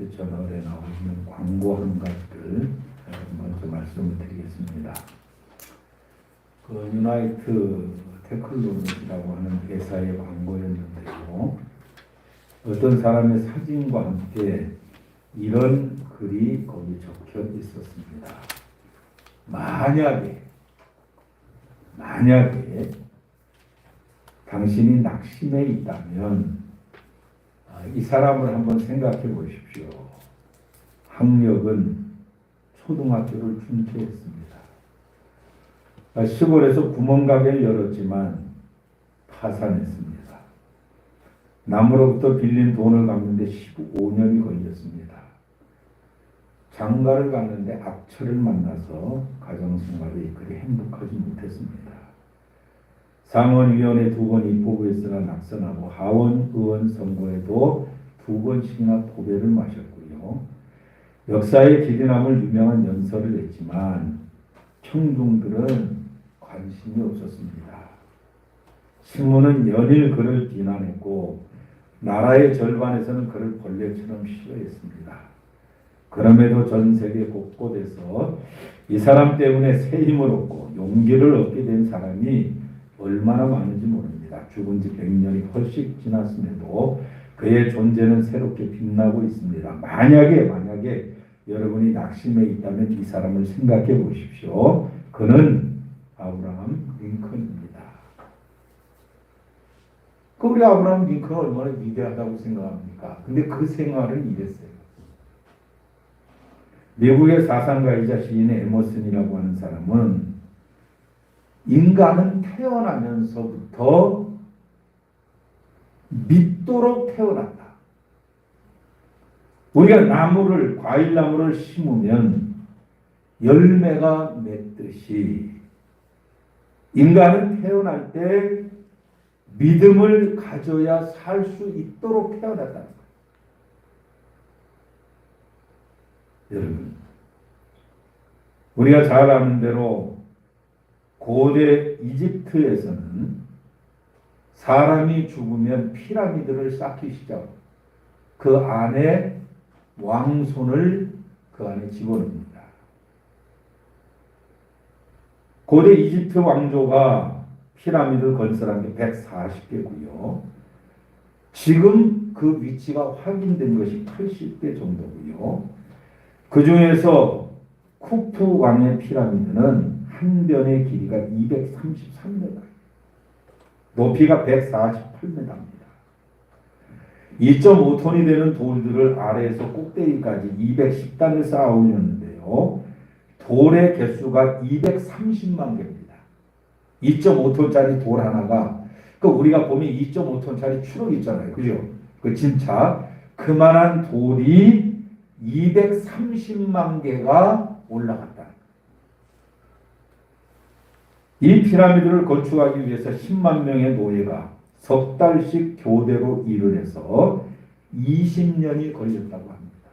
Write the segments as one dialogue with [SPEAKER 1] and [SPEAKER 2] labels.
[SPEAKER 1] 유나이트 저널에 나오고 있는 광고 한 가지를 먼저 말씀을 드리겠습니다. 그 유나이트 테크놀로지라고 하는 회사의 광고였는데요. 어떤 사람의 사진과 함께 이런 글이 거기 적혀 있었습니다. 만약에 당신이 낙심해 있다면 이 사람을 한번 생각해 보십시오. 학력은 초등학교를 준비했습니다. 시골에서 구멍가게를 열었지만 파산했습니다. 남으로부터 빌린 돈을 갚는데 15년이 걸렸습니다. 장가를 갔는데 악처를 만나서 가정생활이 그리 행복하지 못했습니다. 상원위원회 2번 입법했으나 낙선하고 하원의원 선거에도 2번씩이나 포배를 마셨고요. 역사에 길이 남을 유명한 연설을 했지만 청중들은 관심이 없었습니다. 신문은 연일 그를 비난했고 나라의 절반에서는 그를 벌레처럼 싫어했습니다. 그럼에도 전 세계 곳곳에서 이 사람 때문에 새 힘을 얻고 용기를 얻게 된 사람이 얼마나 많은지 모릅니다. 죽은 지 100년이 훨씬 지났음에도 그의 존재는 새롭게 빛나고 있습니다. 만약에 여러분이 낙심해 있다면 이 사람을 생각해 보십시오. 그는 아브라함 링컨입니다. 우리 아브라함 링컨은 얼마나 위대하다고 생각합니까? 근데 그 생활은 이랬어요. 미국의 사상가이자 시인 에머슨이라고 하는 사람은 인간은 태어나면서부터 믿도록 태어난다. 우리가 과일나무를 심으면 열매가 맺듯이 인간은 태어날 때 믿음을 가져야 살 수 있도록 태어났다는 거예요. 여러분, 우리가 잘 아는 대로 고대 이집트에서는 사람이 죽으면 피라미드를 쌓기 시작. 그 안에 왕손을 그 안에 집어넣습니다. 고대 이집트 왕조가 피라미드 건설한 게 140개고요. 지금 그 위치가 확인된 것이 80개 정도고요. 그 중에서 쿠프 왕의 피라미드는 한 변의 길이가 233m, 높이가 148m입니다. 2.5톤이 되는 돌들을 아래에서 꼭대기까지 210단을 쌓아 올렸는데요. 돌의 개수가 230만 개입니다. 2.5톤짜리 돌 하나가, 우리가 보면 2.5톤짜리 추록 있잖아요. 그죠? 그 진짜 그만한 돌이 230만 개가 올라갔다. 이 피라미드를 건축하기 위해서 10만 명의 노예가 석 달씩 교대로 일을 해서 20년이 걸렸다고 합니다.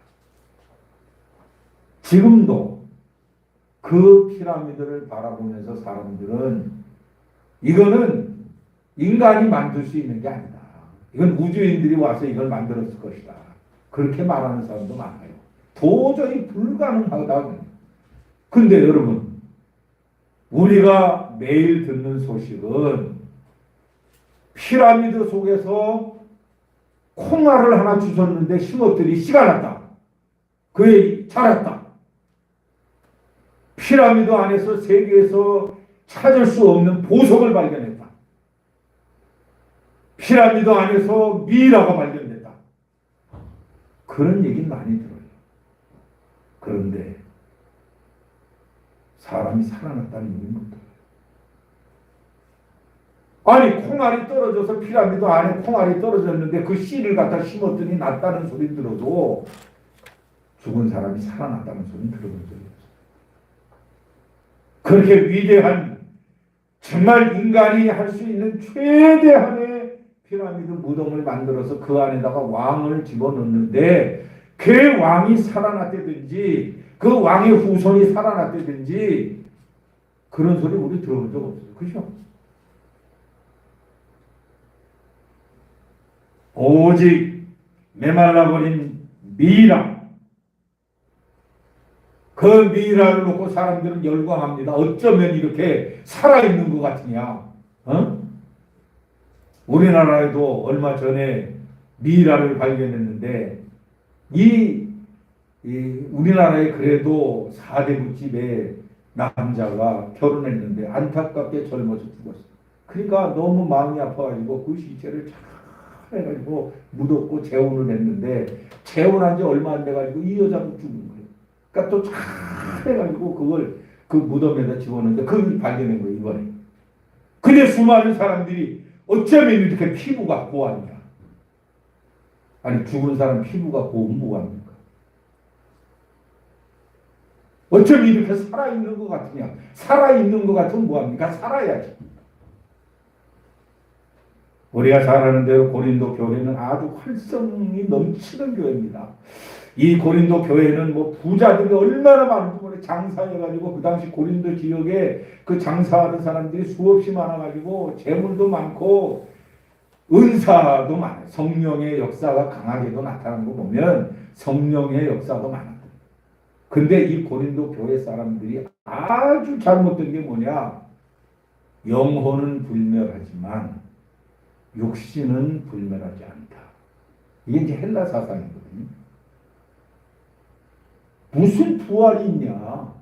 [SPEAKER 1] 지금도 그 피라미드를 바라보면서 사람들은 이거는 인간이 만들 수 있는 게 아니다. 이건 우주인들이 와서 이걸 만들었을 것이다. 그렇게 말하는 사람도 많아요. 도저히 불가능하다. 근데 여러분, 우리가 매일 듣는 소식은 피라미드 속에서 콩알을 하나 주셨는데 심었더니 씨가 났다. 그에 자랐다. 피라미드 안에서 세계에서 찾을 수 없는 보석을 발견했다. 피라미드 안에서 미라가 발견됐다. 그런 얘기는 많이 들어요. 그런데 사람이 살아났다는 얘기는 못 들어요. 아니, 콩알이 떨어져서 피라미드 안에 콩알이 떨어졌는데 그 씨를 갖다 심었더니 났다는 소리 들어도 죽은 사람이 살아났다는 소리는 들어본 적이 없어요. 그렇게 위대한, 정말 인간이 할 수 있는 최대한의 피라미드 무덤을 만들어서 그 안에다가 왕을 집어넣는데 그 왕이 살아났다든지 그 왕의 후손이 살아났다든지 그런 소리 우리 들어본 적 없어요. 그죠? 오직 메말라버린 미라, 그 미이라를 놓고 사람들은 열광합니다. 어쩌면 이렇게 살아있는 것 같으냐. 우리나라에도 얼마 전에 미이라를 발견했는데 우리나라에 그래도 4대부 집의 남자가 결혼했는데 안타깝게 젊어서 죽었어요. 그러니까 너무 마음이 아파가지고 그 시체를 잘 해가지고 묻었고 재혼을 했는데 재혼한 지 얼마 안 돼가지고 이 여자도 죽은 거예요. 그러니까 또 잘 해가지고 그걸 그 무덤에다 집어넣는데 그걸 발견한 거예요, 이번에. 근데 수많은 사람들이 어쩌면 이렇게 피부가 고왔냐. 아니 죽은 사람 피부가 고우면 뭐합니까? 어쩜 이렇게 살아있는 것 같으냐? 살아있는 것 같으면 뭐합니까? 살아야지. 우리가 잘 아는 대로 고린도 교회는 아주 활성이 넘치는 교회입니다. 이 고린도 교회는 뭐 부자들이 얼마나 많은지 몰라. 장사해가지고 그 당시 고린도 지역에 그 장사하는 사람들이 수없이 많아가지고 재물도 많고 은사도 많아요. 성령의 역사가 강하게도 나타나는 거 보면 성령의 역사도 많아요. 근데 이 고린도 교회 사람들이 아주 잘못된 게 뭐냐? 영혼은 불멸하지만 육신은 불멸하지 않다. 이게 이제 헬라 사상이거든요. 무슨 부활이 있냐?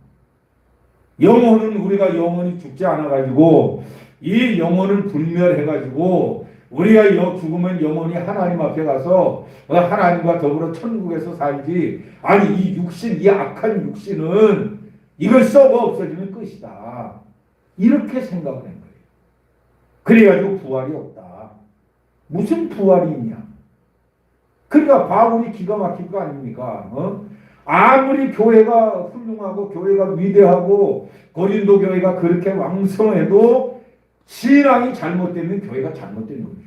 [SPEAKER 1] 영혼은 우리가 영혼이 죽지 않아가지고 이 영혼은 불멸해가지고 우리가 죽으면 영혼이 하나님 앞에 가서 하나님과 더불어 천국에서 살지. 아니 이 육신, 이 악한 육신은 이걸 썩어 없어지면 끝이다. 이렇게 생각을 한 거예요. 그래가지고 부활이 없다. 무슨 부활이 있냐? 그러니까 바울이 기가 막힌 거 아닙니까? 아무리 교회가 훌륭하고 교회가 위대하고 고린도 교회가 그렇게 왕성해도 신앙이 잘못되면 교회가 잘못된 거죠.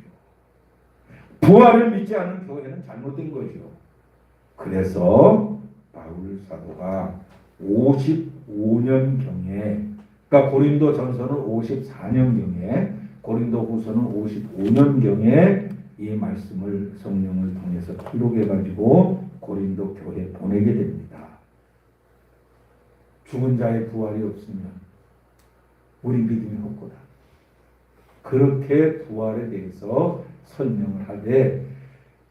[SPEAKER 1] 부활을 믿지 않는 교회는 잘못된 거죠. 그래서 바울 사도가 55년경에, 그러니까 고린도 전서는 54년경에, 고린도 후서는 55년경에 이 말씀을 성령을 통해서 기록해가지고 고린도 교회에 보내게 됩니다. 죽은 자의 부활이 없으면 우리 믿음이 헛고다. 그렇게 부활에 대해서 설명을 하되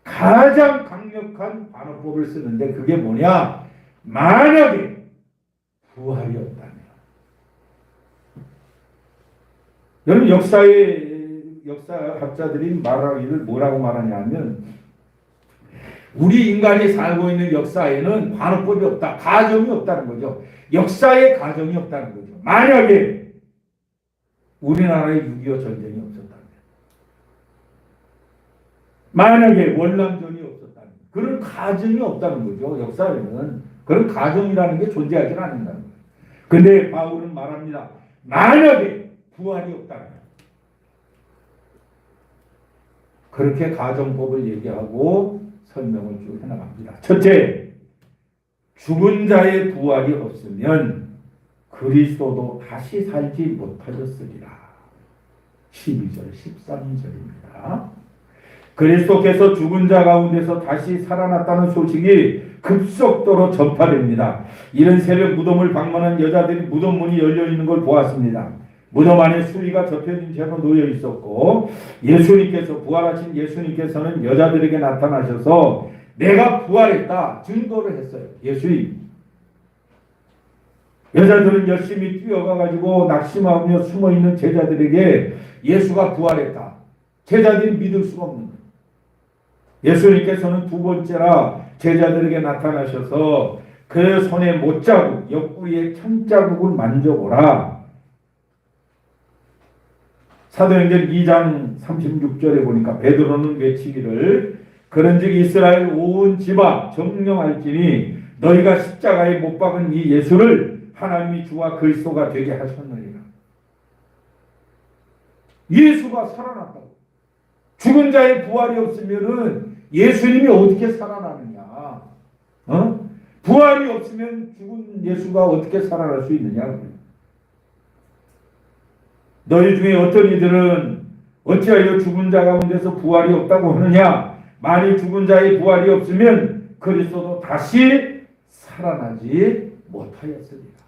[SPEAKER 1] 가장 강력한 반어법을 쓰는데 그게 뭐냐? 만약에 부활이 없다면. 여러분 역사학자들이 말하기를 뭐라고 말하냐면 우리 인간이 살고 있는 역사에는 반어법이 없다. 가정이 없다는 거죠. 역사에 가정이 없다는 거죠. 만약에 우리나라에 6.25 전쟁이 없었다면, 만약에 월남전이 없었다면, 그런 가정이 없다는 거죠. 역사에는 그런 가정이라는 게 존재하지 않는다는 거예요. 근데 바울은 말합니다. 만약에 부활이 없다면, 그렇게 가정법을 얘기하고 설명을 쭉 해나갑니다. 첫째, 죽은 자의 부활이 없으면 그리스도도 다시 살지 못하였으리라. 12절, 13절입니다. 그리스도께서 죽은 자 가운데서 다시 살아났다는 소식이 급속도로 전파됩니다. 이른 새벽 무덤을 방문한 여자들이 무덤 문이 열려 있는 걸 보았습니다. 무덤 안에 수리가 접혀진 채로 놓여 있었고 예수님께서 부활하신 예수님께서는 여자들에게 나타나셔서 내가 부활했다 증거를 했어요. 예수님. 여자들은 열심히 뛰어가가지고 낙심하며 숨어있는 제자들에게 예수가 부활했다. 제자들이 믿을 수가 없는 거예요. 예수님께서는 두 번째라 제자들에게 나타나셔서 그 손에 못자국, 옆구리에 천자국을 만져보라. 사도행전 2장 36절에 보니까 베드로는 외치기를 그런즉 이스라엘 온 집아 정령할지니 너희가 십자가에 못 박은 이 예수를 하나님이 주와 그리스도가 되게 하셨느니라. 예수가 살아났다고. 죽은 자의 부활이 없으면은 예수님이 어떻게 살아나느냐? 부활이 없으면 죽은 예수가 어떻게 살아날 수 있느냐? 너희 중에 어떤 이들은 어찌하여 죽은 자 가운데서 부활이 없다고 하느냐? 만일 죽은 자의 부활이 없으면 그리스도도 다시 살아나지 못하였습니다.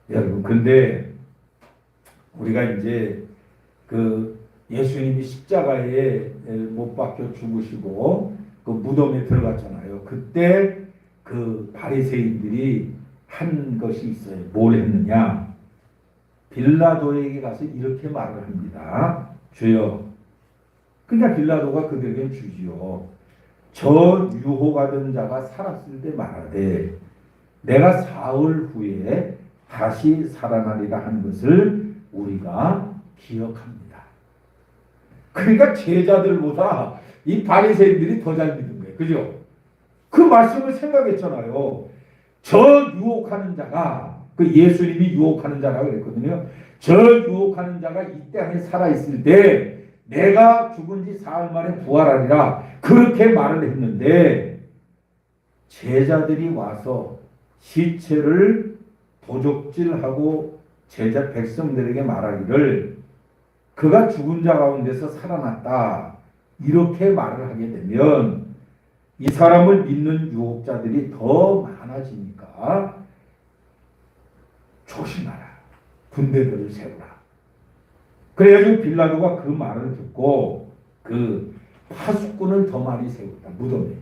[SPEAKER 1] 여러분, 근데 우리가 이제 그 예수님이 십자가에 못 박혀 죽으시고 그 무덤에 들어갔잖아요. 그때 그 바리새인들이 한 것이 있어요. 뭘 했느냐? 빌라도에게 가서 이렇게 말을 합니다. 주여. 그러니까 빌라도가 그들에게 주지요. 저 유혹하던 자가 살았을 때 말하되 내가 사흘 후에 다시 살아나리라 한 것을 우리가 기억합니다. 그러니까 제자들보다 이 바리새인들이 더 잘 믿은 거예요. 그죠? 그 말씀을 생각했잖아요. 저 유혹하는 자가, 그 예수님이 유혹하는 자라고 그랬거든요. 저 유혹하는 자가 이 땅에 살아있을 때 내가 죽은 지 사흘 만에 부활하리라 그렇게 말을 했는데 제자들이 와서 시체를 도적질하고 제자 백성들에게 말하기를 그가 죽은 자 가운데서 살아났다 이렇게 말을 하게 되면 이 사람을 믿는 유혹자들이 더 많아지니까 조심하라. 군대들을 세우라. 그래가지고 빌라도가 그 말을 듣고 그 파수꾼을 더 많이 세웠다. 무덤에.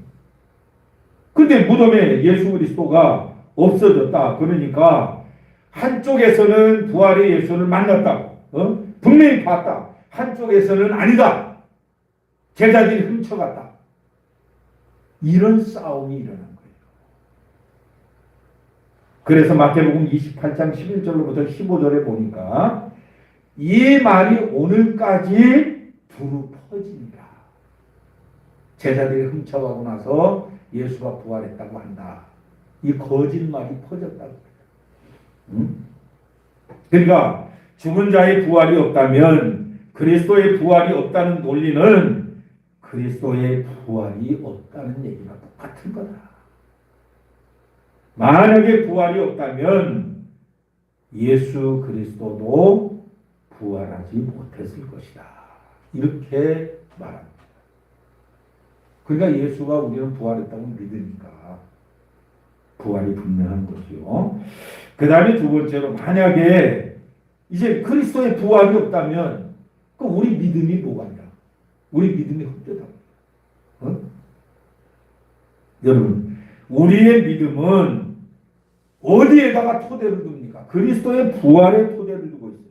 [SPEAKER 1] 근데 무덤에 예수 그리스도가 없어졌다. 그러니까 한쪽에서는 부활의 예수를 만났다고 분명히 봤다. 한쪽에서는 아니다. 제자들이 훔쳐갔다. 이런 싸움이 일어난 거예요. 그래서 마태복음 28장 11절로부터 15절에 보니까 이 말이 오늘까지 두루 퍼집니다. 제자들이 훔쳐가고 나서 예수가 부활했다고 한다. 이 거짓말이 퍼졌다고 해요. 그러니까 죽은 자의 부활이 없다면 그리스도의 부활이 없다는 논리는 그리스도의 부활이 없다는 얘기가 똑같은 거다. 만약에 부활이 없다면 예수 그리스도도 부활하지 못했을 것이다. 이렇게 말합니다. 그러니까 예수가 우리는 부활했다고 믿으니까 부활이 분명한 거죠. 그 다음에 두 번째로 만약에 이제 그리스도의 부활이 없다면 그 우리 믿음이 뭐가냐? 우리 믿음이 헛되다. 여러분, 우리의 믿음은 어디에다가 토대를 둡니까? 그리스도의 부활에 토대를 두고 있어요.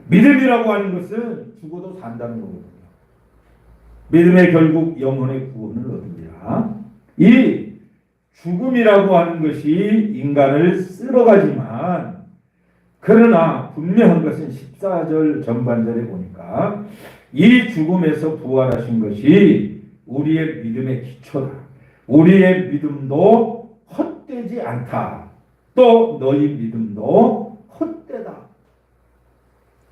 [SPEAKER 1] 믿음이라고 하는 것은 죽어도 산다는 거거든요. 믿음의 결국 영혼의 구원을 얻습니다. 이 죽음이라고 하는 것이 인간을 쓸어가지만 그러나 분명한 것은 14절 전반절에 보니까 이 죽음에서 부활하신 것이 우리의 믿음의 기초다. 우리의 믿음도 헛되지 않다. 또 너희 믿음도 헛되다.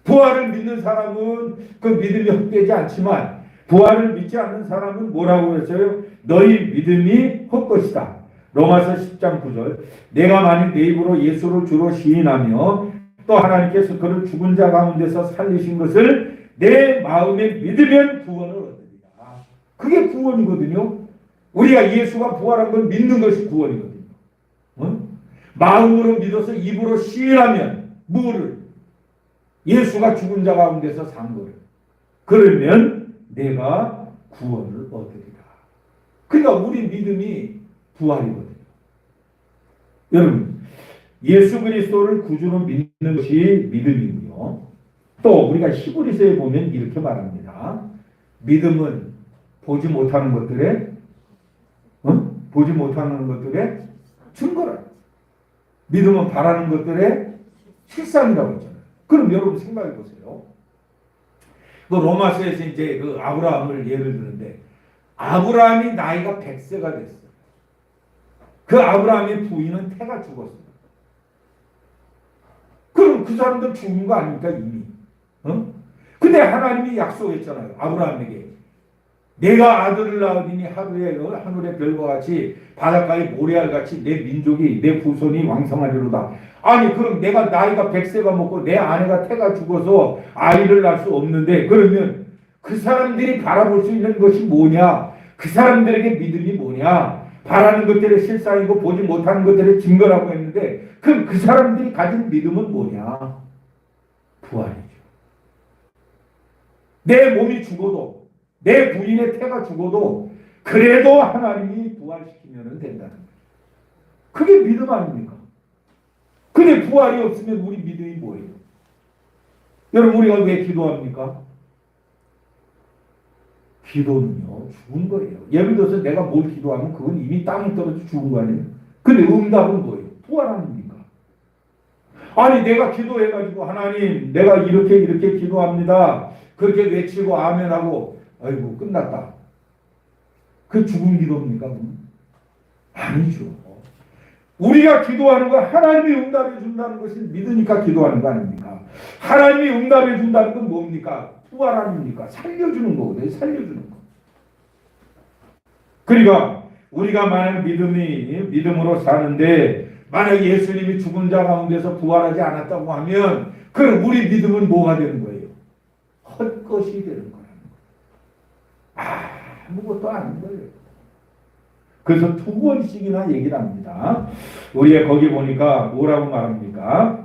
[SPEAKER 1] 부활을 믿는 사람은 그 믿음이 헛되지 않지만 부활을 믿지 않는 사람은 뭐라고 했어요? 너희 믿음이 헛것이다. 로마서 10장 9절 내가 만일 내 입으로 예수를 주로 시인하며 또 하나님께서 그를 죽은 자 가운데서 살리신 것을 내 마음에 믿으면 구원을 얻으리라. 그게 구원이거든요. 우리가 예수가 부활한 걸 믿는 것이 구원이거든요. 마음으로 믿어서 입으로 시인하면 뭐를? 예수가 죽은 자 가운데서 산 거를. 그러면 내가 구원을 얻으리라. 그러니까 우리 믿음이 부활이거든요. 여러분, 예수 그리스도를 구주로 믿는 것이 믿음이고요. 또 우리가 히브리서에 보면 이렇게 말합니다. 믿음은 보지 못하는 것들의 보지 못하는 것들의 증거라. 믿음은 바라는 것들의 실상이라고 했잖아요. 그럼 여러분 생각해 보세요. 그 로마서에서 이제 그 아브라함을 예를 드는데 아브라함이 나이가 100세가 됐어요. 그 아브라함의 부인은 태가 죽었어요. 그럼 그 사람들 죽은 거 아닙니까 이미? 근데 하나님이 약속했잖아요. 아브라함에게 내가 아들을 낳으니 하루에 하늘의 별과 같이 바닷가의 모래알 같이 내 민족이 내 후손이 왕성하리로다. 아니 그럼 내가 나이가 100세가 먹고 내 아내가 태가 죽어서 아이를 낳을 수 없는데 그러면 그 사람들이 바라볼 수 있는 것이 뭐냐? 그 사람들에게 믿음이 뭐냐? 바라는 것들의 실상이고 보지 못하는 것들의 증거라고 했는데 그럼 그 사람들이 가진 믿음은 뭐냐? 부활이죠. 내 몸이 죽어도 내 부인의 태가 죽어도 그래도 하나님이 부활시키면 된다는 거예요. 그게 믿음 아닙니까? 근데 부활이 없으면 우리 믿음이 뭐예요? 여러분 우리가 왜 기도합니까? 기도는요 죽은 거예요. 예를 들어서 내가 뭘 기도하면 그건 이미 땅에 떨어져 죽은 거 아니에요? 근데 응답은 뭐예요? 부활 아닙니까? 아니 내가 기도해가지고 하나님 내가 이렇게 기도합니다. 그렇게 외치고 아멘하고 아이고 끝났다. 그 죽은 기도입니까? 아니죠. 우리가 기도하는 거 하나님이 응답해 준다는 것을 믿으니까 기도하는 거 아닙니까? 하나님이 응답해 준다는 건 뭡니까? 부활 아닙니까? 살려주는 거거든요. 살려주는 거. 그러니까 우리가 만약 믿음으로 사는데 만약 예수님이 죽은 자 가운데서 부활하지 않았다고 하면 그럼 우리 믿음은 뭐가 되는 거예요? 헛것이 되는 거라는 거예요. 아무것도 아닌 거예요. 그래서 2번씩이나 얘기를 합니다. 우리가 거기 보니까 뭐라고 말합니까?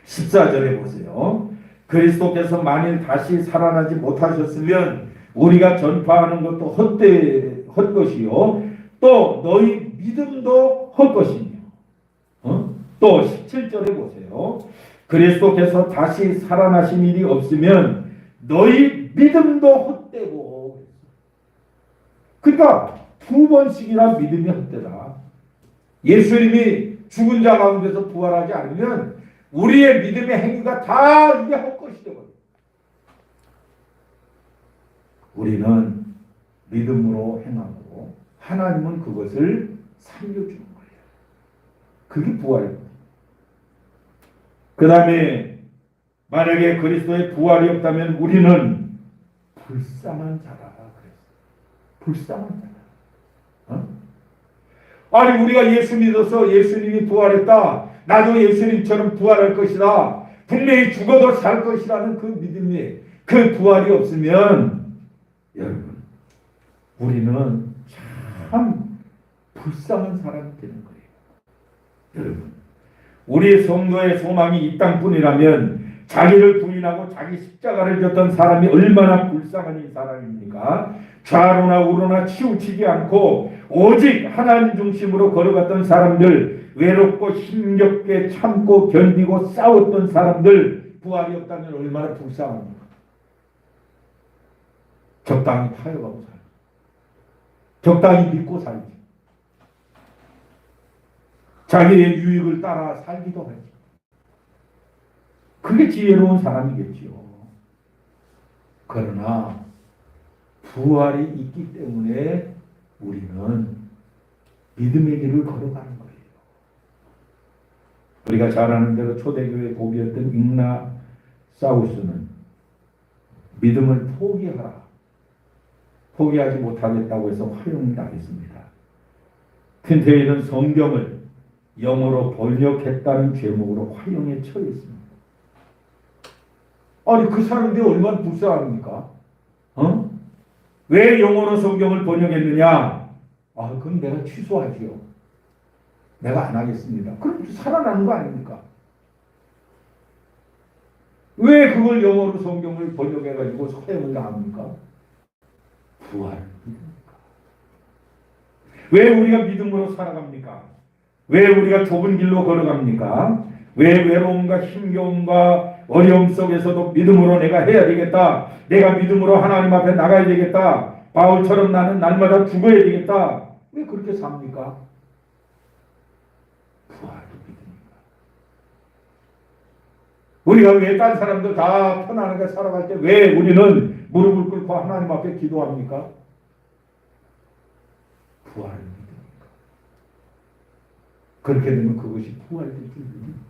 [SPEAKER 1] 14절에 보세요. 그리스도께서 만일 다시 살아나지 못하셨으면 우리가 전파하는 것도 헛것이요. 또 너희 믿음도 헛것이며. 또 17절에 보세요. 그리스도께서 다시 살아나신 일이 없으면 너희 믿음도 헛되고. 그러니까 2번씩이나 믿음이 헛되다. 예수님이 죽은 자 가운데서 부활하지 않으면 우리의 믿음의 행위가 다 이게 헛것이 되거든요. 우리는 믿음으로 행하고 하나님은 그것을 살려주는 거예요. 그게 부활입니다. 그 다음에 만약에 그리스도의 부활이 없다면 우리는 불쌍한 자라 그랬어요. 불쌍한 자라. 아니 우리가 예수 믿어서 예수님이 부활했다. 나도 예수님처럼 부활할 것이다. 분명히 죽어도 살 것이라는 그 믿음이 그 부활이 없으면 여러분 우리는 참 불쌍한 사람이 되는 거예요. 여러분 우리 성도의 소망이 이 땅뿐이라면 자기를 부인하고 자기 십자가를 졌던 사람이 얼마나 불쌍한 사람입니까? 좌로나 우로나 치우치지 않고 오직 하나님 중심으로 걸어갔던 사람들, 외롭고 힘겹게 참고 견디고 싸웠던 사람들 부활이 없다면 얼마나 불쌍합니까? 적당히 타협하고 살지. 적당히 믿고 살지. 자기의 유익을 따라 살기도 하지. 그게 지혜로운 사람이겠지요. 그러나 부활이 있기 때문에 우리는 믿음의 길을 걸어가는 거예요. 우리가 잘 아는 대로 초대교회 고비였던 ignasaus는 믿음을 포기하지 못하겠다고 해서 화형이 나겠습니다. 틴테이는 성경을 영어로 번역했다는 죄목으로 화형에 처했습니다. 아니 그 사람들이 얼마나 불쌍합니까? 왜 영어로 성경을 번역했느냐? 그건 내가 취소하지요. 내가 안 하겠습니다. 그럼 살아나는 거 아닙니까? 왜 그걸 영어로 성경을 번역해가지고 사용을 합니까? 부활을 믿습니까? 왜 우리가 믿음으로 살아갑니까? 왜 우리가 좁은 길로 걸어갑니까? 왜 외로움과 힘겨움과 어려움 속에서도 믿음으로 내가 해야 되겠다. 내가 믿음으로 하나님 앞에 나가야 되겠다. 바울처럼 나는 날마다 죽어야 되겠다. 왜 그렇게 삽니까? 부활을 믿으니까. 우리가 왜 딴 사람들 다 편안하게 살아갈 때 왜 우리는 무릎을 꿇고 하나님 앞에 기도합니까? 부활을 믿으니까. 그렇게 되면 그것이 부활될 줄 믿으니까.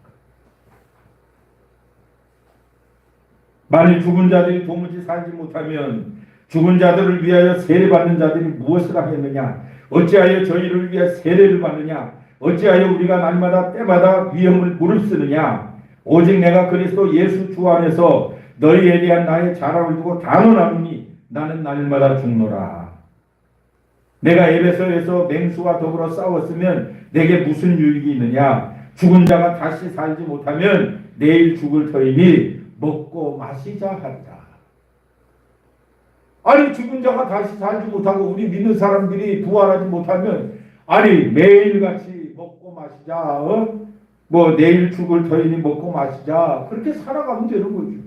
[SPEAKER 1] 만일 죽은 자들이 도무지 살지 못하면 죽은 자들을 위하여 세례받는 자들이 무엇을 하겠느냐? 어찌하여 저희를 위해 세례를 받느냐? 어찌하여 우리가 날마다 때마다 위험을 무릅쓰느냐? 오직 내가 그리스도 예수 주 안에서 너희에 대한 나의 자랑을 두고 단언하노니 나는 날마다 죽노라. 내가 에베소에서 맹수와 더불어 싸웠으면 내게 무슨 유익이 있느냐? 죽은 자가 다시 살지 못하면 내일 죽을 터이니 먹고 마시자 하리라. 아니 죽은 자가 다시 살지 못하고 우리 믿는 사람들이 부활하지 못하면 아니 매일같이 먹고 마시자. 뭐 내일 죽을 터이니 먹고 마시자. 그렇게 살아가면 되는 거죠.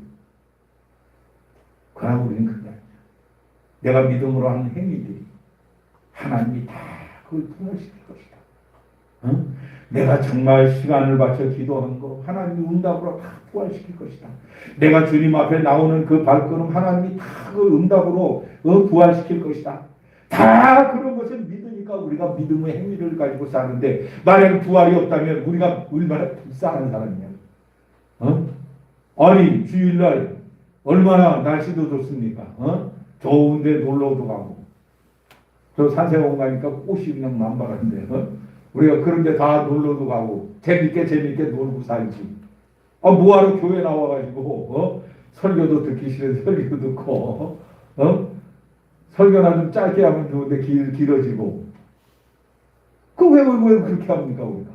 [SPEAKER 1] 그러나 우리는 그게 아니야. 내가 믿음으로 하는 행위들이 하나님이 다 그걸 통일시킬 것이다. 응? 내가 정말 시간을 바쳐 기도한 거 하나님이 응답으로 다 부활시킬 것이다. 내가 주님 앞에 나오는 그 발걸음 하나님이 다 그 응답으로 부활시킬 것이다. 다 그런 것을 믿으니까 우리가 믿음의 행위를 가지고 사는데 만약 부활이 없다면 우리가 얼마나 불쌍한 사람이냐. 아니 주일날 얼마나 날씨도 좋습니까? 좋은데 놀러도 가고 저 산세원 가니까 꽃이 그냥 만발한데 우리가 그런데 다 놀러도 가고 재밌게 놀고 살지. 뭐하러 교회 나와가지고 설교도 듣기 싫은데 설교 듣고 설교나 좀 짧게 하면 좋은데 길어지고 왜 그렇게 합니까 우리가?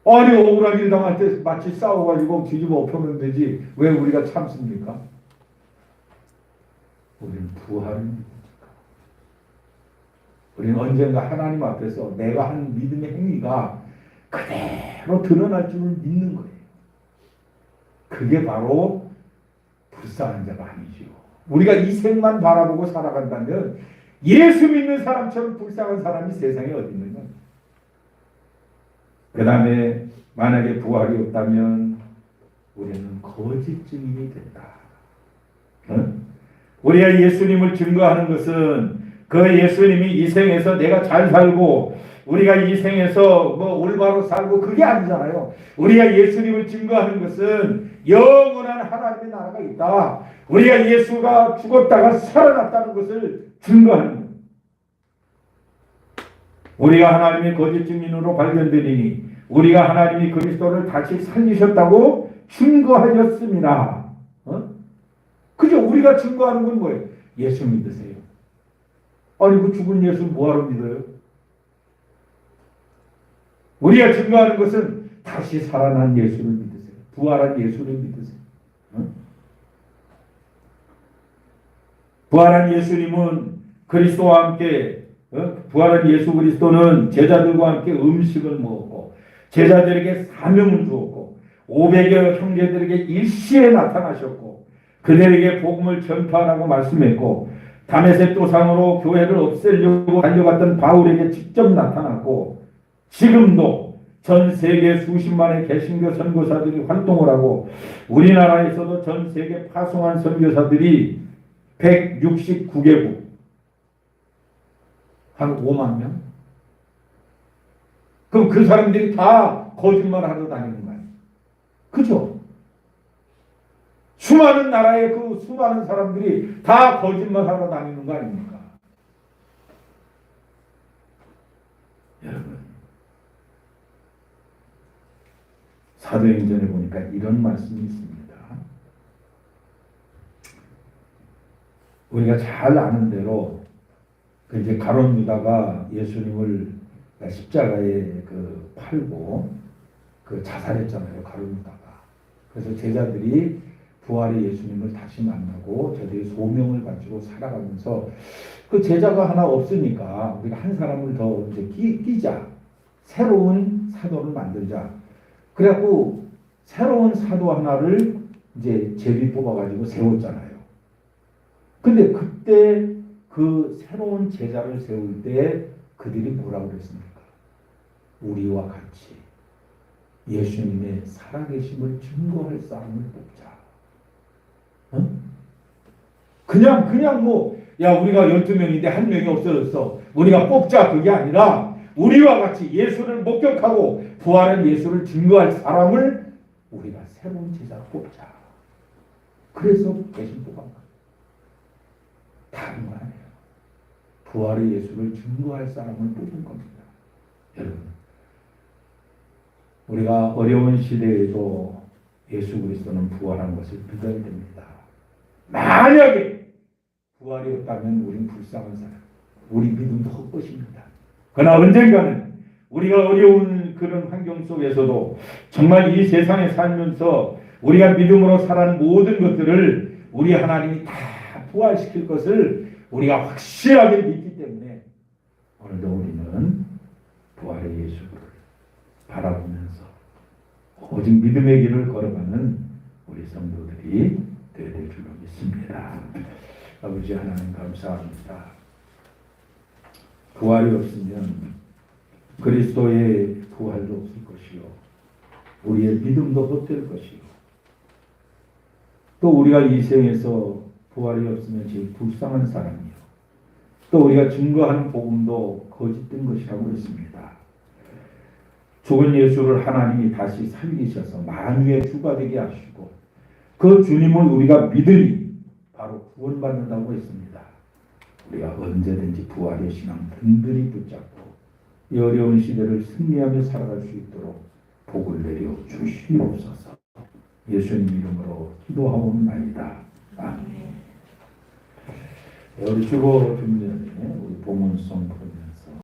[SPEAKER 1] 아니 억울한 일 당할 때 마치 싸워가지고 뒤집어 엎으면 되지 왜 우리가 참습니까? 우리는 부활을 믿으니까. 우리는 언젠가 하나님 앞에서 내가 한 믿음의 행위가 그대로 드러날 줄을 믿는 거예요. 그게 바로 불쌍한 자가 아니죠. 우리가 이 생만 바라보고 살아간다면 예수 믿는 사람처럼 불쌍한 사람이 세상에 어디 있느냐. 그 다음에 만약에 부활이 없다면 우리는 거짓 증인이 된다. 우리가 예수님을 증거하는 것은 그 예수님이 이 생에서 내가 잘 살고 우리가 이 생에서 뭐 올바로 살고 그게 아니잖아요. 우리가 예수님을 증거하는 것은 영원한 하나님의 나라가 있다. 우리가 예수가 죽었다가 살아났다는 것을 증거하는 거예요. 우리가 하나님의 거짓 증인으로 발견되리니 우리가 하나님이 그리스도를 다시 살리셨다고 증거하였습니다. 그죠? 우리가 증거하는 건 뭐예요? 예수 믿으세요. 아니 그 죽은 예수 뭐하러 믿어요? 우리가 증거하는 것은 다시 살아난 예수를 믿으세요. 부활한 예수를 믿으세요. 부활한 예수님은 그리스도와 함께 부활한 예수 그리스도는 제자들과 함께 음식을 먹었고 제자들에게 사명을 주었고 500여 형제들에게 일시에 나타나셨고 그들에게 복음을 전파하라고 말씀했고 다메섹 도상으로 교회를 없애려고 달려갔던 바울에게 직접 나타났고 지금도 전 세계 수십만의 개신교 선교사들이 활동을 하고 우리나라에서도 전 세계 파송한 선교사들이 169개국 한 5만 명? 그럼 그 사람들이 다 거짓말하러 다니는 거예요. 그죠? 수많은 나라의 그 수많은 사람들이 다 거짓말하러 다니는 거 아닙니까? 여러분 사도행전에 보니까 이런 말씀이 있습니다. 우리가 잘 아는 대로 이제 가룟 유다가 예수님을 십자가에 팔고 자살했잖아요. 가룟 유다가. 그래서 제자들이 부활의 예수님을 다시 만나고 저들이 소명을 가지고 살아가면서 그 제자가 하나 없으니까 우리가 한 사람을 더 이제 끼자. 새로운 사도를 만들자. 그래갖고 새로운 사도 하나를 이제 제비 뽑아가지고 세웠잖아요. 근데 그때 그 새로운 제자를 세울 때 그들이 뭐라고 그랬습니까? 우리와 같이 예수님의 살아계심을 증거할 사람을 뽑자. 그냥 우리가 12명인데 한 명이 없어졌어. 우리가 뽑자. 그게 아니라 우리와 같이 예수를 목격하고 부활한 예수를 증거할 사람을 우리가 새로운 제자를 뽑자. 그래서 대신 뽑은 거예요. 다른 거 아니에요. 부활의 예수를 증거할 사람을 뽑은 겁니다. 여러분, 우리가 어려운 시대에도 예수 그리스도는 부활한 것을 믿어야 됩니다. 만약에 부활 부활이 없다면 우리는 불쌍한 사람, 우리 믿음도 헛것입니다. 그러나 언젠가는 우리가 어려운 그런 환경 속에서도 정말 이 세상에 살면서 우리가 믿음으로 살아는 모든 것들을 우리 하나님이 다 부활시킬 것을 우리가 확실하게 믿기 때문에 오늘도 우리는 부활의 예수를 바라보면서 오직 믿음의 길을 걸어가는 우리 성도들이 되어야 될 줄로 믿습니다. 아버지 하나님 감사합니다. 부활이 없으면 그리스도의 부활도 없을 것이요, 우리의 믿음도 헛될 것이요, 또 우리가 이 생에서 부활이 없으면 지금 불쌍한 사람이요, 또 우리가 증거하는 복음도 거짓된 것이라고 했습니다. 죽은 예수를 하나님이 다시 살리셔서 만유의 주가 되게 하시고 그 주님을 우리가 믿으니 바로 구원받는다고 했습니다. 우리가 언제든지 부활의 신앙 든든히 붙잡고 이 어려운 시대를 승리하며 살아갈 수 있도록 복을 내려 주시옵소서. 예수님 이름으로 기도하옵나이다. 아멘. 우리 주보 좀 전에 우리 봉헌송